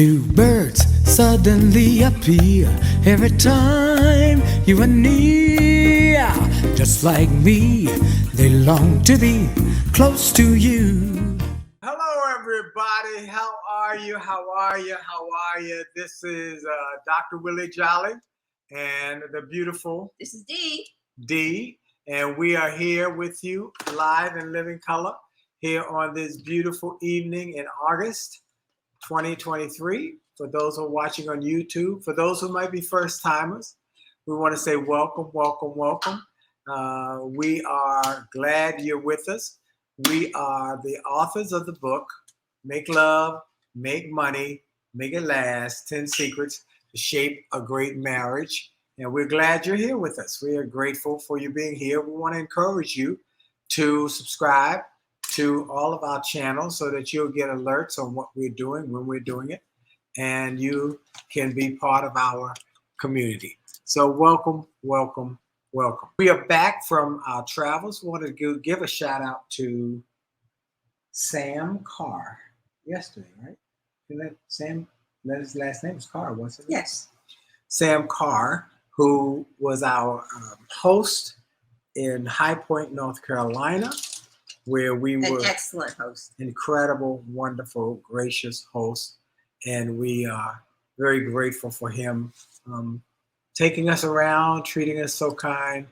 Do birds suddenly appear every time you are near? Just like me, they long to be close to you. Hello, everybody. How are you? How are you? How are you? This is Dr. Willie Jolley and the beautiful This is Dee. Dee, and we are here with you live in living color here on this beautiful evening in August 2023. For those who are watching on YouTube, for those who might be first timers, we want to say welcome, welcome, welcome. We are glad you're with us. We are the authors of the book, Make Love, Make Money, Make It Last, 10 Secrets to Shape a Great Marriage. And we're glad you're here with us. We are grateful for you being here. We want to encourage you to subscribe to all of our channels so that you'll get alerts on what we're doing, when we're doing it, and you can be part of our community. So welcome, welcome, welcome. We are back from our travels. We want to give a shout out to Sam Carr yesterday, right? His last name was Carr, wasn't it? Yes. Sam Carr, who was our host in High Point, North Carolina, where we were an excellent host. Incredible, wonderful, gracious host. And we are very grateful for him taking us around, treating us so kind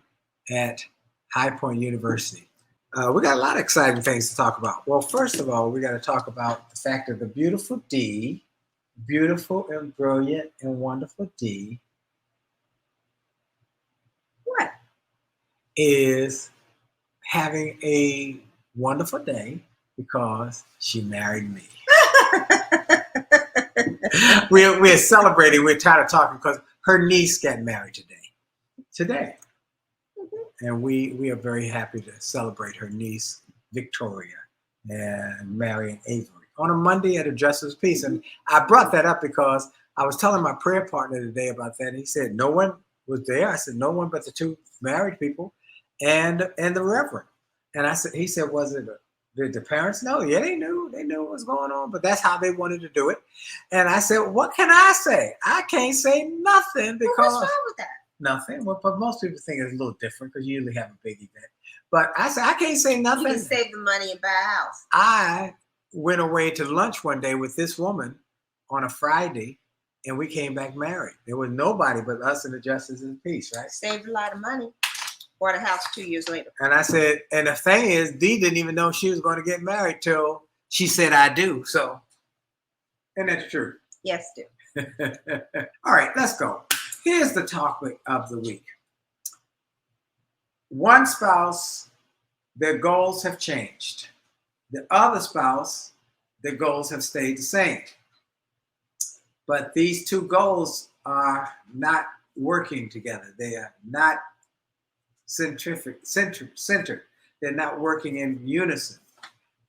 at High Point University. We got a lot of exciting things to talk about. Well, first of all, we got to talk about the fact that the beautiful Dee, beautiful and brilliant and wonderful Dee, What? is having a wonderful day because she married me. We're celebrating. We're tired of talking because her niece got married today. Mm-hmm. And we are very happy to celebrate her niece, Victoria, and marrying Avery on a Monday at a Justice Peace. And I brought that up because I was telling my prayer partner today about that. And he said, no one was there. I said, no one but the two married people and the Reverend. And he said, was it did the parents know? Yeah, they knew what was going on, but that's how they wanted to do it. And I said, what can I say? I can't say nothing because what's wrong with that? Nothing. Well, but most people think it's a little different because you usually have a big event. But I said, I can't say nothing. You can save the money and buy a house. I went away to lunch one day with this woman on a Friday, and we came back married. There was nobody but us and the Justice of the Peace, right? Saved a lot of money. Bought a house 2 years later. And I said, and the thing is, Dee didn't even know she was going to get married till she said, I do. So, isn't that the truth? Yes, do. All right, let's go. Here's the topic of the week. One spouse, their goals have changed. The other spouse, their goals have stayed the same. But these two goals are not working together. They are not centered. They're not working in unison.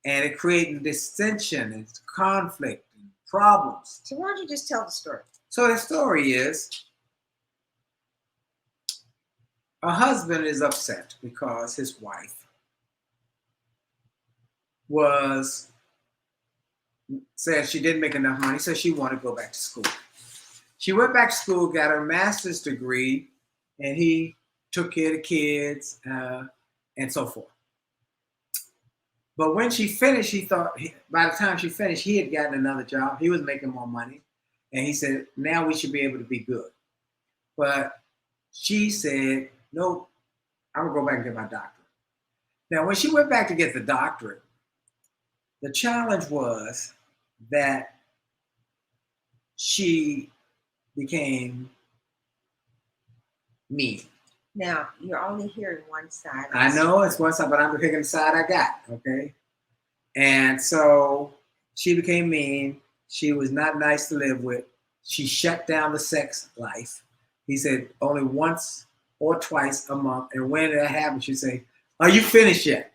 And it creating dissension and conflict and problems. So why don't you just tell the story? So the story is a husband is upset because his wife said she didn't make enough money, so she wanted to go back to school. She went back to school, got her master's degree, and he took care of the kids and so forth. But when she finished, he thought, by the time she finished, he had gotten another job. He was making more money. And he said, now we should be able to be good. But she said, no, I'm going to go back and get my doctorate. Now, when she went back to get the doctorate, the challenge was that she became mean. Now, you're only hearing one side. I know it's one side, but I'm picking the side I got, okay? And so she became mean. She was not nice to live with. She shut down the sex life. He said only once or twice a month. And when that happened, she'd say, are you finished yet?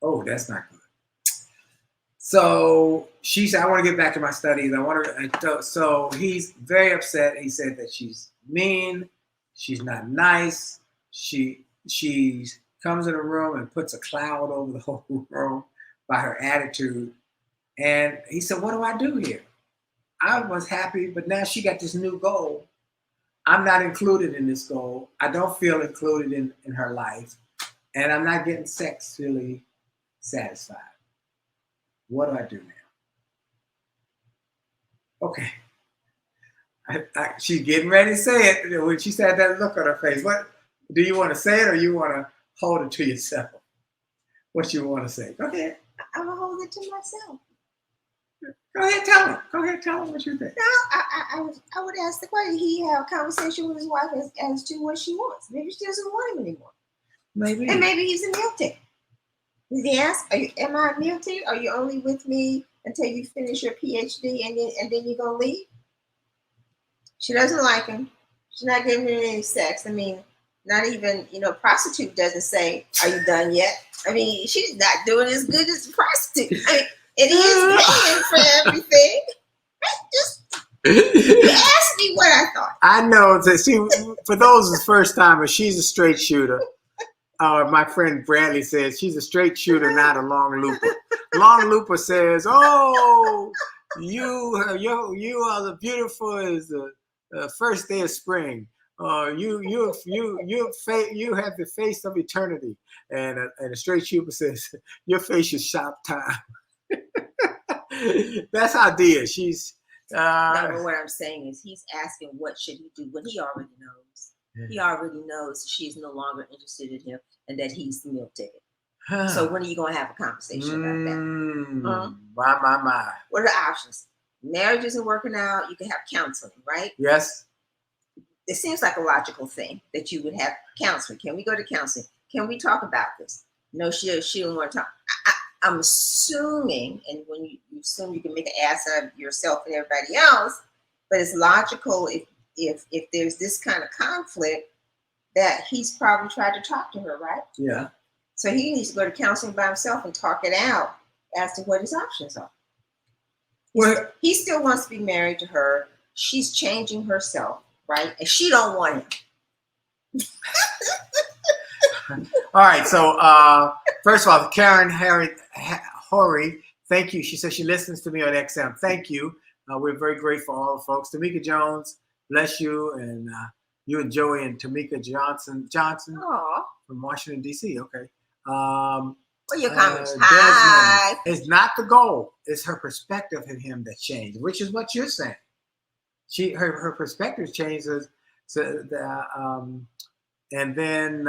Oh, that's not good. So she said, I want to get back to my studies. So he's very upset. He said that she's mean. She's not nice. She comes in the room and puts a cloud over the whole room by her attitude. And he said, what do I do here? I was happy, but now she got this new goal. I'm not included in this goal. I don't feel included in her life, and I'm not getting sexually satisfied. What do I do now? Okay. She's getting ready to say it. When she said that look on her face, what do you want to say it, or you want to hold it to yourself? What you want to say? Go ahead. I'm gonna hold it to myself. Go ahead, tell him. Go ahead, tell him what you think. No, I would ask the question. He have a conversation with his wife as to what she wants. Maybe she doesn't want him anymore. Maybe. And maybe he's a meal ticket. Does he ask, am I a meal ticket? Are you only with me until you finish your PhD and then you're gonna leave? She doesn't like him. She's not giving him any sex. I mean, not even, prostitute doesn't say, are you done yet? I mean, she's not doing as good as a prostitute. I mean, it is paying for everything. Just ask me what I thought. I know that for those who's first timers, she's a straight shooter. My friend Bradley says she's a straight shooter, not a long looper. Long looper says, "Oh, you are the beautiful as the first day of spring. You have the face of eternity." And a straight shooter says, "Your face is shop time." That's how dear she's. No, but what I'm saying is he's asking what should he do when he already knows. Yeah. He already knows she's no longer interested in him and that he's the meal ticket. So when are you going to have a conversation about that? My. What are the options? Marriage isn't working out. You can have counseling, right? Yes. It seems like a logical thing that you would have counseling. Can we go to counseling? Can we talk about this? No, she don't want to talk. I'm assuming, and when you assume you can make an ass out of yourself and everybody else, but it's logical if there's this kind of conflict that he's probably tried to talk to her, right? Yeah. So he needs to go to counseling by himself and talk it out as to what his options are. He still wants to be married to her. She's changing herself, right? And she don't want him. All right. So first of all, Karen Horry, thank you. She says she listens to me on XM. Thank you. We're very grateful for all the folks. Tamika Jones, bless you, and you and Joey and Tamika Johnson Aww. From Washington D.C. Okay. What your comments? Hi. It's not the goal. It's her perspective of him that changed, which is what you're saying. Her perspective changes. So and then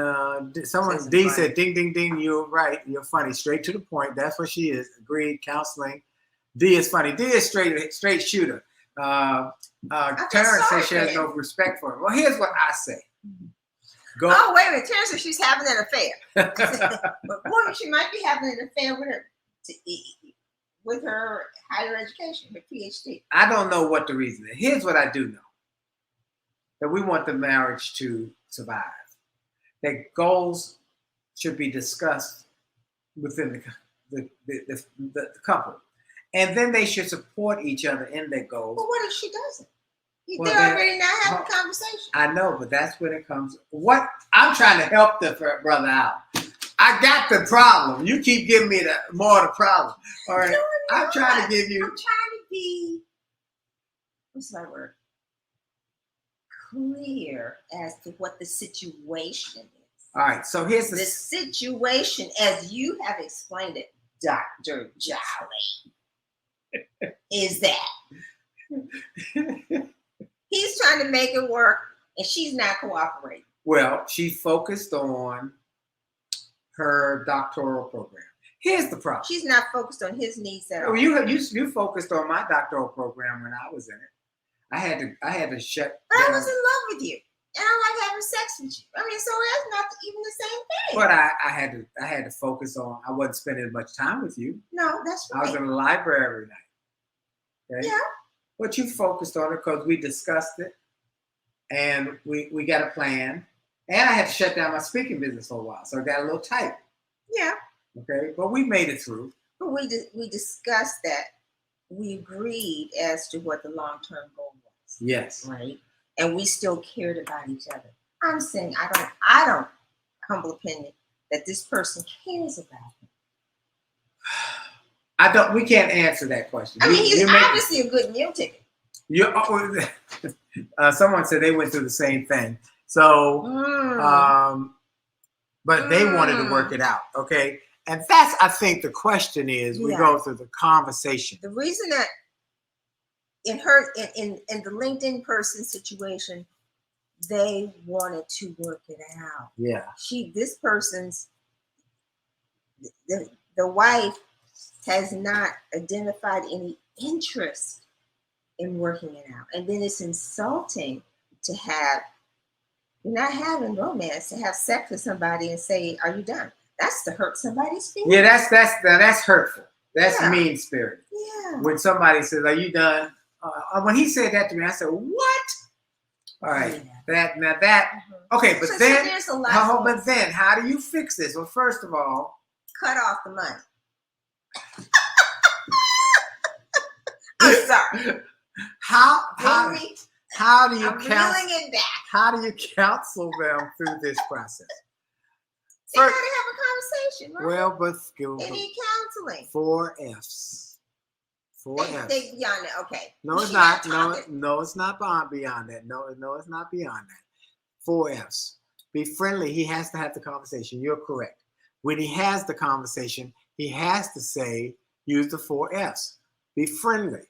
someone D said, "Ding, ding, ding." You're right. You're funny. Straight to the point. That's what she is. Agreed. Counseling. D is funny. D is straight shooter. Terrence says she has no respect for him. Well, here's what I say. Go. Oh, wait a minute. Terrence says she's having an affair. But boy, she might be having an affair with her higher education, her PhD. I don't know what the reason is. Here's what I do know. That we want the marriage to survive. That goals should be discussed within the couple. And then they should support each other in their goals. But what if she doesn't? They're already not having a conversation. I know, but that's when it comes. What I'm trying to help the brother out. I got the problem. You keep giving me more of the problem. All right. No, I'm trying to give you. I'm trying to be. What's my word? Clear as to what the situation is. All right. So here's the situation, as you have explained it, Dr. Jolley, is that. He's trying to make it work, and she's not cooperating. Well, she focused on her doctoral program. Here's the problem. She's not focused on his needs at all. You focused on my doctoral program when I was in it. I had to shut. But I was in love with you, and I like having sex with you. I mean, so that's not even the same thing. But I had to focus on. I wasn't spending much time with you. No, that's right. I was in the library every night. Okay? Yeah. But you focused on it because we discussed it, and we got a plan. And I had to shut down my speaking business for a while, so I got a little tight. Yeah. Okay, but we made it through. But we discussed that. We agreed as to what the long-term goal was. Yes. Right. And we still cared about each other. I'm saying I don't humble opinion that this person cares about him. We can't answer that question. I mean, he's obviously a good meal ticket. Someone said they went through the same thing. So, but they wanted to work it out. Okay. And that's, I think the question is, we go through the conversation. The reason that in the LinkedIn person situation, they wanted to work it out. Yeah. This person's, the wife has not identified any interest in working it out. And then it's insulting to have, you're not having romance, to have sex with somebody and say, are you done? That's to hurt somebody's feelings. Yeah, that's hurtful. That's mean spirited. Yeah. When somebody says, are you done? When he said that to me, I said, what? All right. Yeah. Okay, but then, there's a lot but then, how do you fix this? Well, first of all, cut off the money. I'm sorry. How do you reeling it back. How do you counsel them through this process? They gotta have a conversation, right? Well, but they need counseling. 4 F's. 4 F's. They beyond that. Okay. No, it's not. No, it's not beyond that. No, it's not beyond that. 4 F's. Be friendly. He has to have the conversation. You're correct. When he has the conversation, he has to say, use the 4 F's. Be friendly.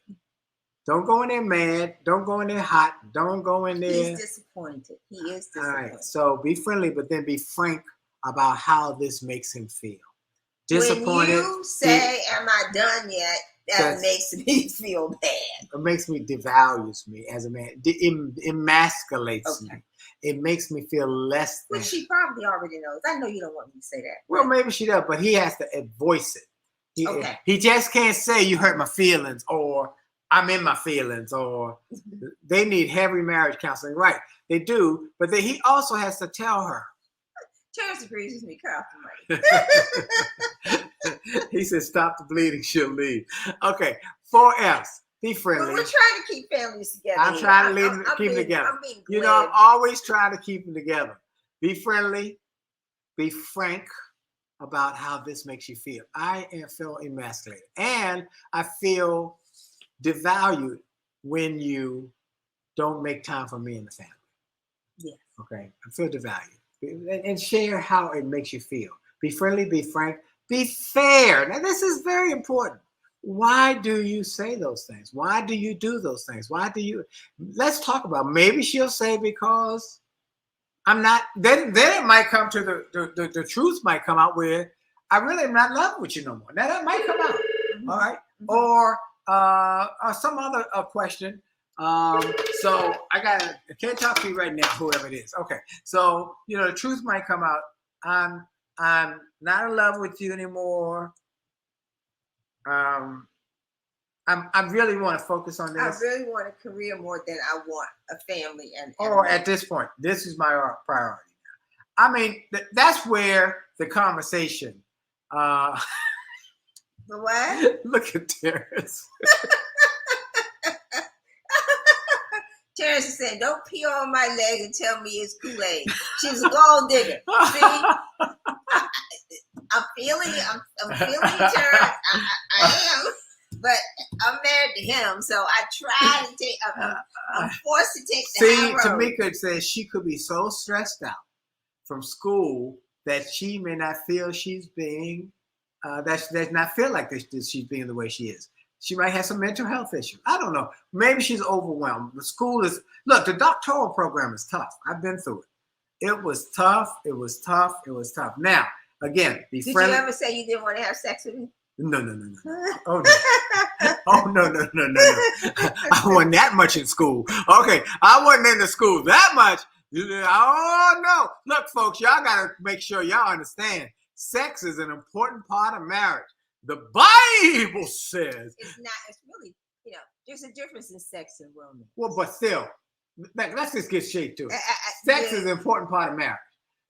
Don't go in there mad. Don't go in there hot. Don't go in there. He's disappointed. He is disappointed. All right. So be friendly, but then be frank about how this makes him feel. Disappointed. When you say, am I done yet? That makes me feel bad. It makes me devalues me as a man. Emasculates me. It makes me feel less than. Which she probably already knows. I know you don't want me to say that. Well, maybe she does, but he has to voice it. He just can't say you hurt my feelings or I'm in my feelings or they need heavy marriage counseling. Right. They do. But he also has to tell her. Terrence agrees with me. Cut off the money. He said, stop the bleeding, she'll leave. Okay. 4 F's. Be friendly. Well, we're trying to keep families together. I'm trying to keep them together. I'm always trying to keep them together. Be friendly. Be frank about how this makes you feel. I feel emasculated. And I feel devalued when you don't make time for me and the family. Yeah. Okay. I feel devalued. And share how it makes you feel. Be friendly, be frank, be fair. Now, this is very important. Why do you say those things? Why do you do those things? Let's talk about it. Maybe she'll say because I'm not, then it might come to the truth might come out where I really am not in love with you no more. Now that might come out. All right. Or some other question. So I can't talk to you right now, whoever it is. Okay. So, the truth might come out. I'm not in love with you anymore. I really want to focus on this. I really want a career more than I want a family. At this point, this is my priority. I mean, that's where the conversation. The what? Look at Terrence. Terrence is saying, don't pee on my leg and tell me it's Kool-Aid. She's a gold digger. See? I'm feeling you, Terrence. I am. But I'm married to him, so I try to take, I'm forced to take the high road. Tamika says she could be so stressed out from school that she may not feel she's being, that not feel like she's being the way she is. She might have some mental health issues. I don't know. Maybe she's overwhelmed. The school the doctoral program is tough. I've been through it. It was tough. Now, again, be friendly. Did you ever say you didn't want to have sex with me? No. Oh, no. Oh, no. I wasn't that much in school. Okay, I wasn't in the school that much. Oh, no. Look, folks, y'all got to make sure y'all understand. Sex is an important part of marriage. The Bible says. It's really, there's a difference in sex and romance. Well, but still, let's just get straight to it. Sex is an important part of marriage.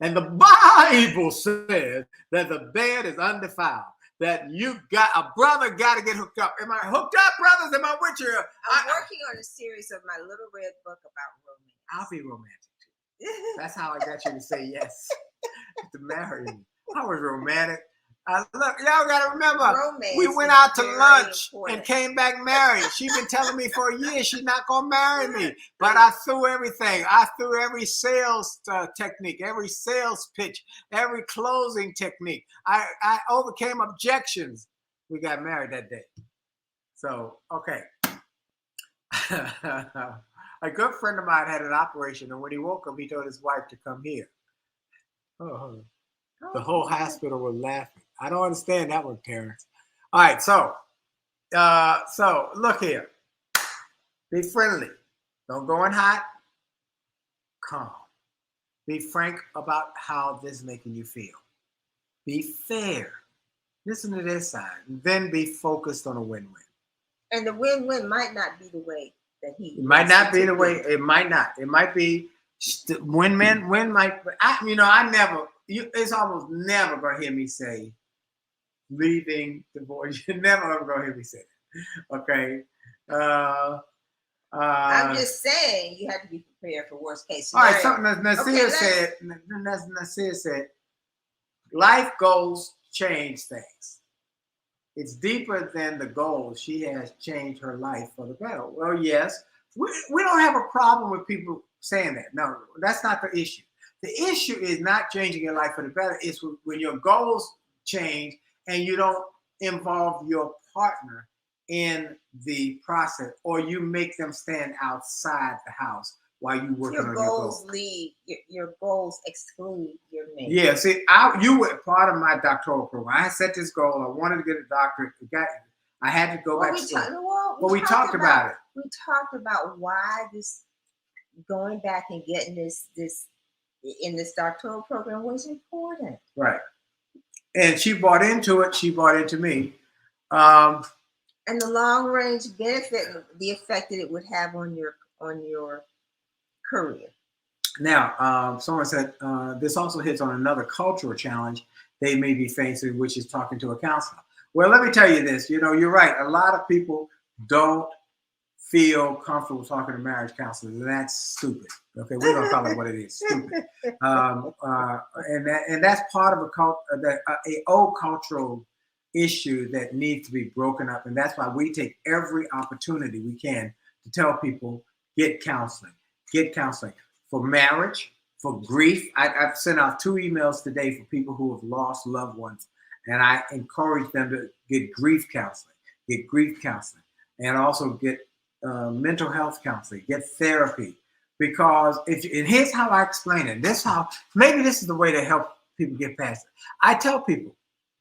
And the Bible says that the bed is undefiled. That a brother got to get hooked up. Am I hooked up, brothers? Am I with you? I'm working on a series of my little red book about romance. I'll be romantic too. That's how I got you to say yes to marry me. I was romantic. Look, y'all gotta remember, Romance we went is out to very lunch important. and came back married. She's been telling me for a year she's not gonna marry me, but I threw everything. I threw every sales technique, every sales pitch, every closing technique. I overcame objections. We got married that day. So, okay. A good friend of mine had an operation, and when he woke up, he told his wife to come here. Oh, the whole hospital was laughing. I don't understand that one, parents. All right, so look here. Be friendly. Don't go in hot. Calm. Be frank about how this is making you feel. Be fair. Listen to their side. And then be focused on a win-win. And the win-win might not be the way that he. It might not be the way. It might not. It might be win-win. Win might. I never. It's almost never gonna hear me say leaving divorce. You're never ever gonna hear me say that. Okay. I'm just saying you have to be prepared for worst case All scenario. right. Something Nasir said. Life goals change things. It's deeper than the goals. She has changed her life for the better. Well, yes, we don't have a problem with people saying that. No, that's not the issue. The issue is not changing your life for the better. It's when your goals change and you don't involve your partner in the process, or you make them stand outside the house while you working on your goals. Your goals exclude your mate. Yeah, see, you were part of my doctoral program. I set this goal. I wanted to get a doctorate. I had to go back to school. We talked about it. We talked about why this going back and getting this in this doctoral program was important. Right. And she bought into it. She bought into me. And the long range benefit, the effect that it would have on your career. Now, someone said this also hits on another cultural challenge they may be facing, which is talking to a counselor. Well, let me tell you this. You're right. A lot of people don't feel comfortable talking to marriage counselors, and that's stupid. Okay, we're gonna call it what it is, stupid. And that's part of a old cultural issue that needs to be broken up, and that's why we take every opportunity we can to tell people get counseling for marriage, for grief. I've sent out 2 emails today for people who have lost loved ones, and I encourage them to get grief counseling, and also get mental health counseling, get therapy. Because and here's how I explain it. Maybe this is the way to help people get past it. I tell people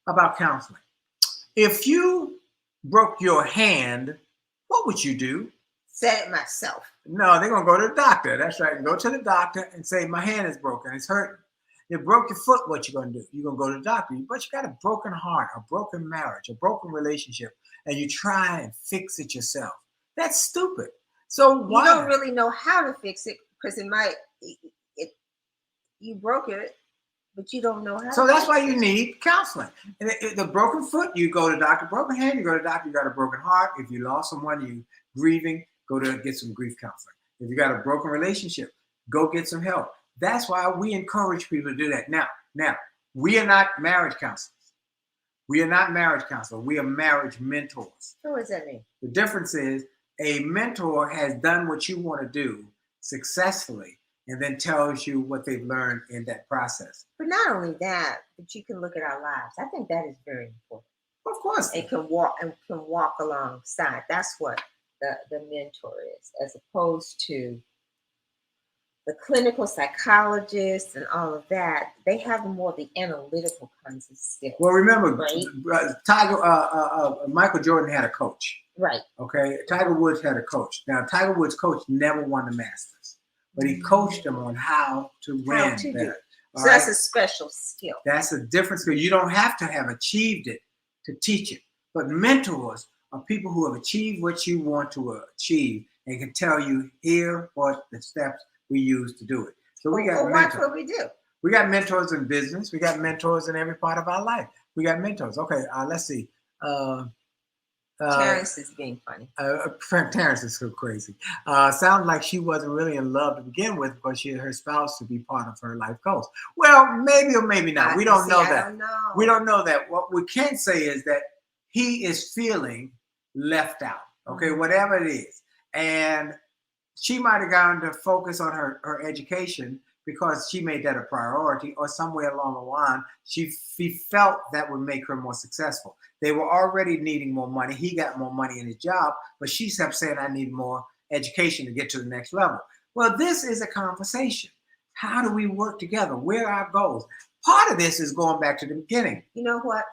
about counseling. If you broke your hand, what would you do? Said it myself. No, they're going to go to the doctor. That's right. Go to the doctor and say, my hand is broken. It's hurting. You broke your foot. What you going to do? You're going to go to the doctor. But you got a broken heart, a broken marriage, a broken relationship, and you try and fix it yourself. That's stupid. So why? You don't really know how to fix it because you broke it, but you don't know how. So that's why you need counseling. And the broken foot, you go to the doctor. Broken hand, you go to the doctor. You got a broken heart. If you lost someone, you grieving, go to get some grief counseling. If you got a broken relationship, go get some help. That's why we encourage people to do that. Now, we are not marriage counselors. We are marriage mentors. So what does that mean? The difference is a mentor has done what you want to do successfully and then tells you what they've learned in that process. But not only that, but you can look at our lives. I think that is very important. Of course. It can walk alongside. That's what the mentor is, as opposed to the clinical psychologists and all of that. They have more of the analytical kinds of skills. Well, remember, right? Michael Jordan had a coach. Right. Okay. Tiger Woods had a coach. Now, Tiger Woods' coach never won the Masters, but he coached him on how to win better. So that's a special skill. That's a difference, because you don't have to have achieved it to teach it. But mentors are people who have achieved what you want to achieve and can tell you here what the steps we use to do it. So we got mentors. Watch what we do. We got mentors in business. We got mentors in every part of our life. We got mentors. Okay, let's see. Terrence is being funny. Terrence is so crazy. Sounds like she wasn't really in love to begin with because she had her spouse to be part of her life goals. Well, maybe or maybe not. We don't know that. We don't know that. What we can say is that he is feeling left out. Okay, whatever it is. And she might have gone to focus on her education because she made that a priority, or somewhere along the line, she felt that would make her more successful. They were already needing more money. He got more money in his job, but she kept saying, I need more education to get to the next level. Well, this is a conversation. How do we work together? Where are our goals? Part of this is going back to the beginning. You know what?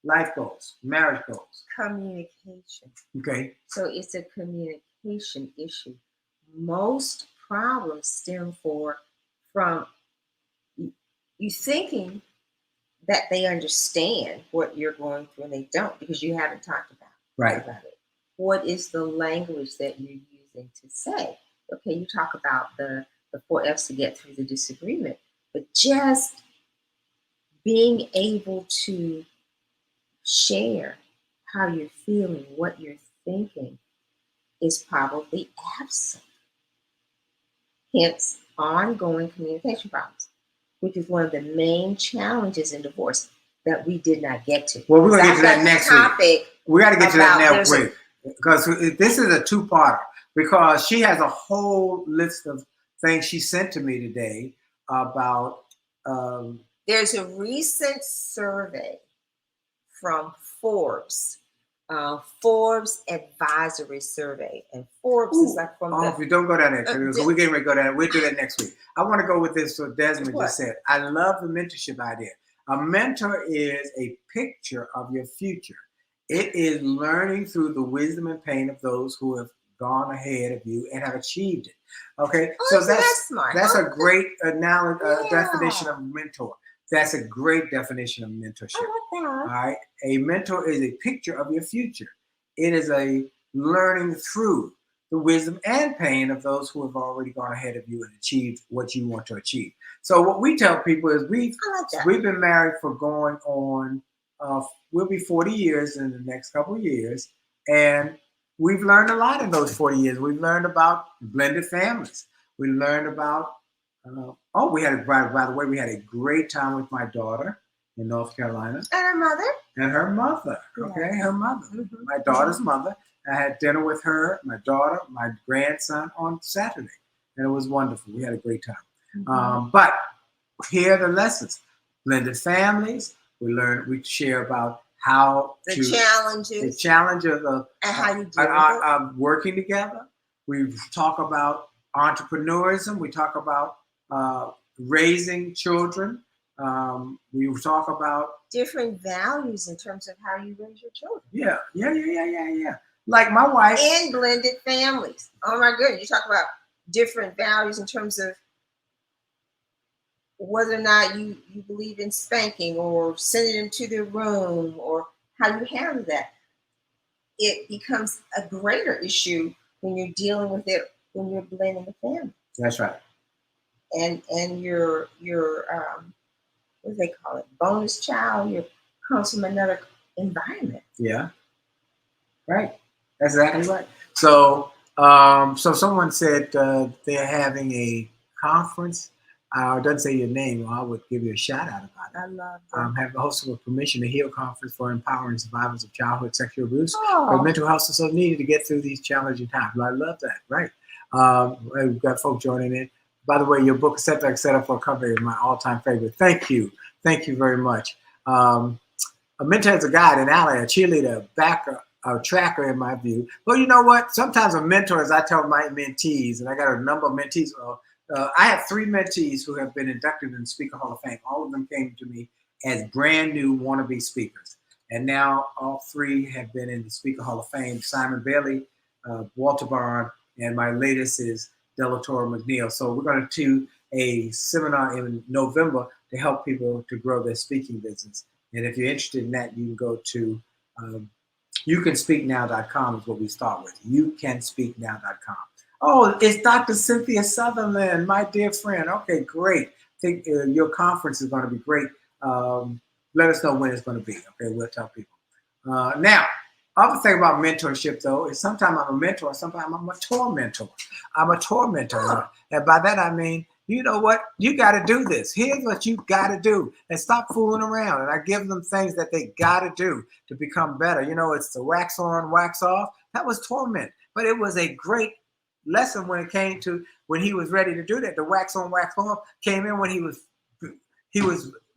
Life goals, marriage goals. Communication. Okay. So it's a communication issue. Most problems stem from you thinking that they understand what you're going through and they don't, because you haven't talked about it. What is the language that you're using to say? Okay, you talk about the 4 F's to get through the disagreement, but just being able to share how you're feeling, what you're thinking is probably absent. Hence, ongoing communication problems, which is one of the main challenges in divorce that we did not get to. Well, we're going to get to that next week. We got to get to that next week because this is a two-parter, because she has a whole list of things she sent to me today about... There's a recent survey from Forbes. Forbes advisory survey, and Forbes is like from if you don't go down there, so we're getting ready to go down. We'll do that next week. I want to go with this. So Desmond just said, I love the mentorship idea. A mentor is a picture of your future. It is learning through the wisdom and pain of those who have gone ahead of you and have achieved it. Okay, so that's smart. That's a great definition of mentor. That's a great definition of mentorship. I like that. All right. A mentor is a picture of your future. It is a learning through the wisdom and pain of those who have already gone ahead of you and achieved what you want to achieve. So what we tell people is we've been married for going on, we'll be 40 years in the next couple of years. And we've learned a lot in those 40 years. We've learned about blended families. We learned about we had by the way, we had a great time with my daughter in North Carolina. And her mother. Okay, her mother. My daughter's mother. I had dinner with her, my daughter, my grandson on Saturday. And it was wonderful. We had a great time. But here are the lessons. Blended families. We share about how the challenge of and how you do working together. We talk about entrepreneurism. We talk about raising children. We talk about different values in terms of how you raise your children. Yeah. Like my wife. And blended families. Oh my goodness. You talk about different values in terms of whether or not you believe in spanking or sending them to their room or how you handle that. It becomes a greater issue when you're dealing with it when you're blending the family. That's right. And your what do they call it? Bonus child, comes from another environment. Yeah. Right. That's exactly right. So so someone said they're having a conference. It doesn't say your name, or I would give you a shout out about it. I love that. Have the host of a Permission to Heal conference for empowering survivors of childhood sexual abuse. But mental health is so needed to get through these challenging times. I love that. Right. We've got folk joining in. By the way, your book, Setback Set Up for a Comeback, is my all-time favorite. Thank you. Thank you very much. A mentor is a guide, an ally, a cheerleader, a backer, a tracker in my view. But you know what? Sometimes a mentor, as I tell my mentees, and I got a number of mentees, I have 3 mentees who have been inducted in the Speaker Hall of Fame. All of them came to me as brand new wannabe speakers. And now all 3 have been in the Speaker Hall of Fame. Simon Bailey, Walter Barn, and my latest is Delatora McNeil. So we're going to do a seminar in November to help people to grow their speaking business. And if you're interested in that, you can go to youcanspeaknow.com is what we start with. Youcanspeaknow.com. Oh, it's Dr. Cynthia Sutherland, my dear friend. Okay, great. I think your conference is going to be great. Let us know when it's going to be. Okay, we'll tell people. Now, Other thing about mentorship, though, is sometimes I'm a mentor, sometimes I'm a tormentor. I'm a tormentor. And by that, I mean, you know what? You got to do this. Here's what you got to do. And stop fooling around. And I give them things that they got to do to become better. You know, it's the wax on, wax off. That was torment. But it was a great lesson when it came to when he was ready to do that. The wax on, wax off came in when he was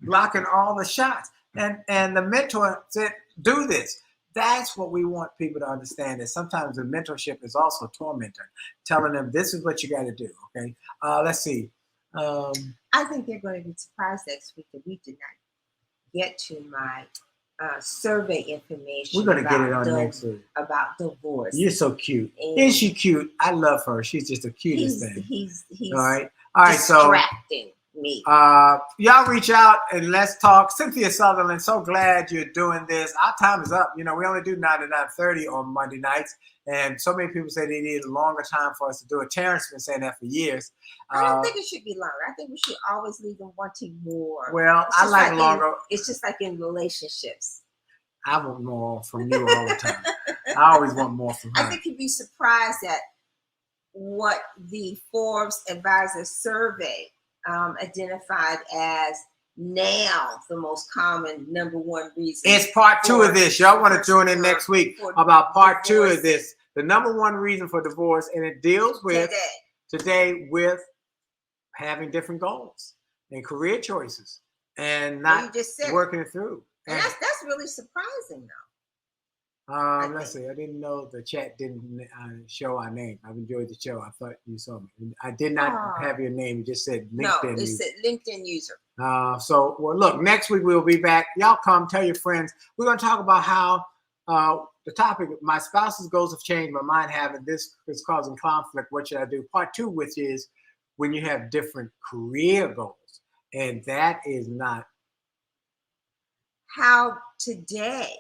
blocking all the shots. And the mentor said, do this. That's what we want people to understand, that sometimes the mentorship is also tormentor, telling them this is what you got to do. Okay. Let's see. I think they're going to be surprised next week that we did not get to my survey information. We're going to get it on next week. About divorce. You're so cute. And isn't she cute? I love her. She's just the cutest thing. He's all right. All right. So distracting me. Y'all reach out and let's talk. Cynthia Sutherland, so glad you're doing this. Our time is up. You know, we only do 9 to 9:30 on Monday nights. And so many people say they need a longer time for us to do it. Terrence been saying that for years. I don't think it should be longer. I think we should always leave them wanting more. Well, I like longer. It's just like in relationships. I want more from you all the time. I always want more from her. I think you'd be surprised at what the Forbes Advisor survey identified as now the most common number one reason. It's part 2 of this. Y'all want to join in next week about part 2 of this. The number one reason for divorce, and it deals with today with having different goals and career choices and not working it through. And that's really surprising, though. Let's see. I didn't know the chat didn't show our name. I've enjoyed the show. I thought you saw me. I did not have your name. It just said LinkedIn. No, it said LinkedIn user. So, well, look, next week we'll be back. Y'all come, tell your friends. We're going to talk about how the topic, my spouse's goals have changed, my mine haven't. This is causing conflict. What should I do? Part 2, which is when you have different career goals. And that is not. How today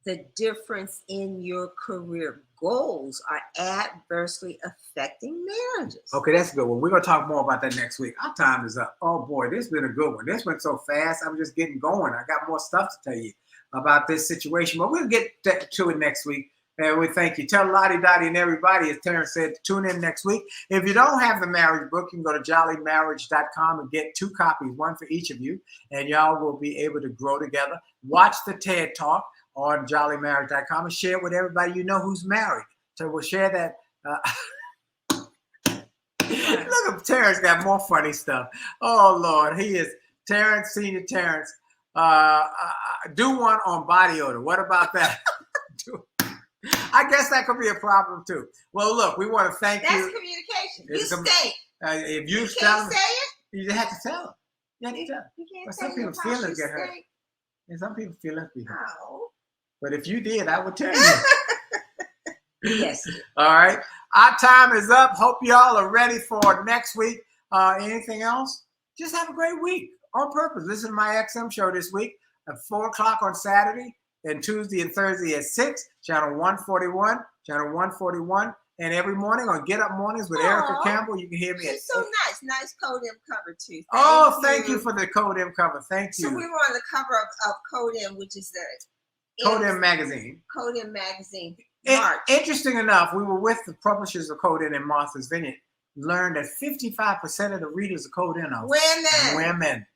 the difference in your career goals are adversely affecting marriages. Okay, that's a good one. We're going to talk more about that next week. Our time is up. Oh, boy, this has been a good one. This went so fast. I'm just getting going. I got more stuff to tell you about this situation, but we'll get to it next week. And we thank you. Tell Lottie, Dottie, and everybody, as Terrence said, tune in next week. If you don't have the marriage book, you can go to jollymarriage.com and get 2 copies, one for each of you, and y'all will be able to grow together. Watch the TED Talk on jollymarriage.com and share with everybody you know who's married. So we'll share that. Look at Terrence got more funny stuff. Oh, Lord. He is Terrence, Senior Terrence. Do one on body odor. What about that? I guess that could be a problem, too. Well, look, we want to thank you. That's communication. You stay. If you can't say it, you have to tell them. You have to tell them. You can't But say some people's feelings get hurt. And some people feel left behind. No. But if you did, I would tell you. Yes. All right. Our time is up. Hope y'all are ready for next week. Anything else? Just have a great week on purpose. Listen to my XM show this week at 4 o'clock on Saturday and Tuesday and Thursday at 6, channel 141, and every morning on Get Up Mornings with Erica Campbell. You can hear me. It's so nice. Nice Code M cover, too. Thank you for the Code M cover. Thank you. So we were on the cover of Code M, which is the Code M magazine. Code M magazine. Interesting enough, we were with the publishers of Code M in Martha's Vineyard. Learned that 55% of the readers of Code M are women.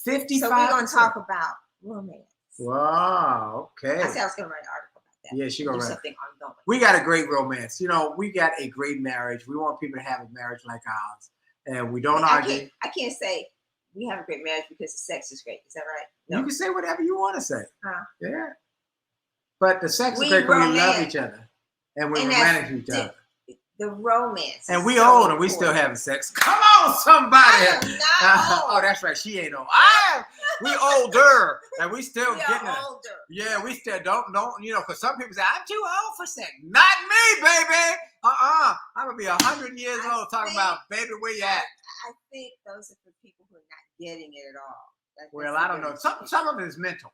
55%. So we're going to talk about romance. Wow. Okay. I said I was going to write an article about that. Yeah, she's going to write something ongoing. We got a great romance. You know, we got a great marriage. We want people to have a marriage like ours. And we don't argue. I can't say we have a great marriage because the sex is great. Is that right? No. You can say whatever you want to say. Huh? Yeah. But the sex is great when we love each other. And we manage each other. The romance. And we old and we still having sex. Come on, somebody. I am not old. Oh, that's right. She ain't old. We older. And we still getting it. Older. Yeah, we still don't, because some people say, I'm too old for sex. Not me, baby. I'm going to be 100 years old talking about, baby, where you at? I think those are for people who are not getting it at all. Well, I don't know. Some of it is mental.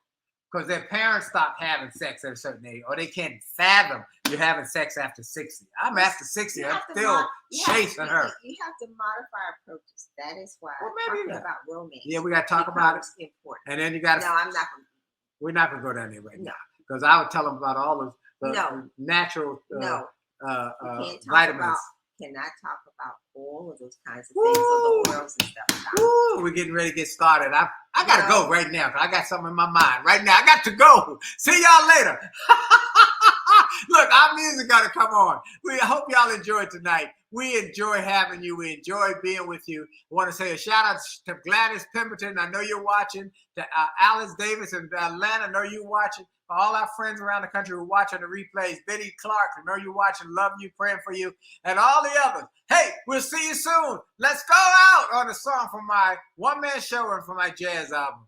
Because their parents stopped having sex at a certain age, or they can't fathom you're having sex after 60. I'm after 60. I'm still chasing her. You have to modify approaches. That is why talking about romance. Yeah, we got to talk about it. Important. And then you got to. No, I'm not going to. We're not going to go down there right now. Because I would tell them about all No. natural No. Cannot vitamins. talk about all of those kinds of things, or the oils and stuff. Ooh, we're getting ready to get started. I gotta go right now. I got something in my mind right now. I got to go. See y'all later. Look, our music gotta come on. We hope y'all enjoyed tonight. We enjoy having you. We enjoy being with you. I want to say a shout out to Gladys Pemberton. I know you're watching. To Alice Davis in Atlanta. I know you're watching. For all our friends around the country who watch on the replays. Betty Clark, I know you're watching. Love you, praying for you, and all the others. Hey, we'll see you soon. Let's go out on a song from my one-man show and from my jazz album.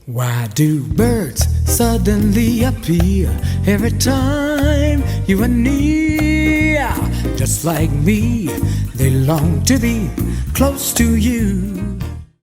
Why do birds suddenly appear every time you are near? Just like me, they long to be close to you.